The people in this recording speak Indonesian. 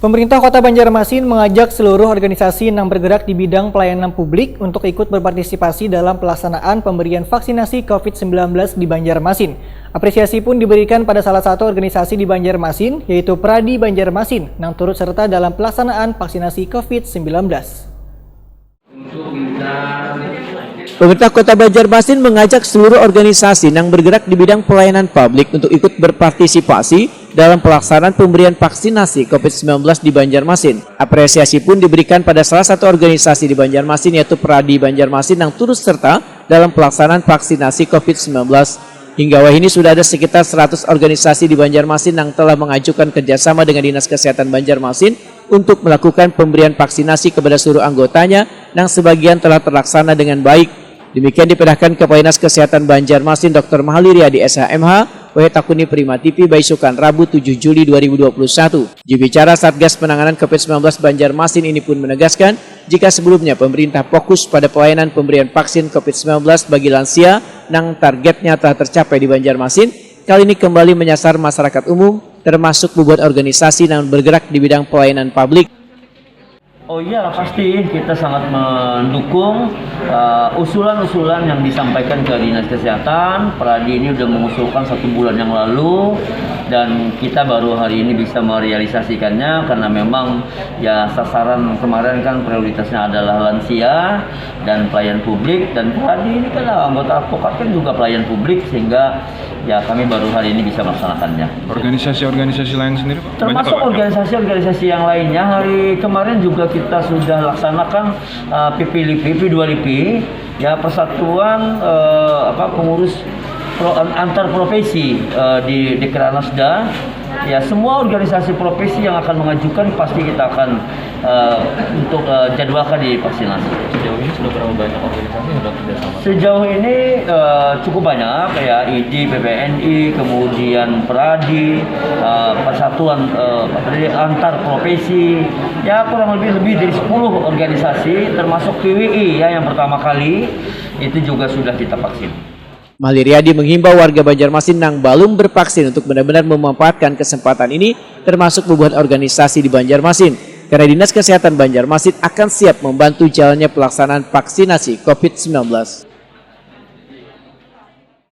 Pemerintah Kota Banjarmasin mengajak seluruh organisasi yang bergerak di bidang pelayanan publik untuk ikut berpartisipasi dalam pelaksanaan pemberian vaksinasi COVID-19 di Banjarmasin. Apresiasi pun diberikan pada salah satu organisasi di Banjarmasin, yaitu Pradi Banjarmasin, yang turut serta dalam pelaksanaan vaksinasi COVID-19. Pemerintah Kota Banjarmasin mengajak seluruh organisasi yang bergerak di bidang pelayanan publik untuk ikut berpartisipasi dalam pelaksanaan pemberian vaksinasi COVID-19 di Banjarmasin. Apresiasi pun diberikan pada salah satu organisasi di Banjarmasin, yaitu Pradi Banjarmasin, yang turut serta dalam pelaksanaan vaksinasi COVID-19. Hingga wah ini sudah ada sekitar 100 organisasi di Banjarmasin yang telah mengajukan kerjasama dengan Dinas Kesehatan Banjarmasin untuk melakukan pemberian vaksinasi kepada seluruh anggotanya, yang sebagian telah terlaksana dengan baik. Demikian diperintahkan Kepala Dinas Kesehatan Banjarmasin Dr. Mahali Riyadi SHMH, Takuni Prima TV Baisukan Rabu 7 Juli 2021. Jurubicara Satgas Penanganan COVID-19 Banjarmasin ini pun menegaskan, jika sebelumnya pemerintah fokus pada pelayanan pemberian vaksin COVID-19 bagi lansia yang targetnya telah tercapai di Banjarmasin, kali ini kembali menyasar masyarakat umum, termasuk beberapa organisasi yang bergerak di bidang pelayanan publik. Oh iya, pasti kita sangat mendukung usulan-usulan yang disampaikan ke Dinas Kesehatan. Pradi ini sudah mengusulkan 1 bulan yang lalu, dan kita baru hari ini bisa merealisasikannya karena memang ya sasaran kemarin kan prioritasnya adalah lansia dan pelayan publik, dan Pradi ini kan anggota advokat kan juga pelayan publik, sehingga ya kami baru hari ini bisa melaksanakannya. Organisasi-organisasi lain sendiri Pak? Termasuk organisasi-organisasi yang lainnya, hari kemarin juga kita sudah laksanakan PP 2 LIPI, ya persatuan pengurus antar profesi di Kranasda. Ya, semua organisasi profesi yang akan mengajukan pasti kita akan untuk jadwalkan di vaksinasi. Sejauh ini sudah berapa banyak organisasi yang sudah kerjasama? Sejauh ini cukup banyak, ya ID, PPNI, kemudian Pradi, persatuan antar profesi, ya kurang lebih dari 10 organisasi, termasuk PWI ya yang pertama kali itu juga sudah kita vaksin. Mahali Riyadi menghimbau warga Banjarmasin yang belum bervaksin untuk benar-benar memanfaatkan kesempatan ini, termasuk beberapa organisasi di Banjarmasin, karena Dinas Kesehatan Banjarmasin akan siap membantu jalannya pelaksanaan vaksinasi COVID-19.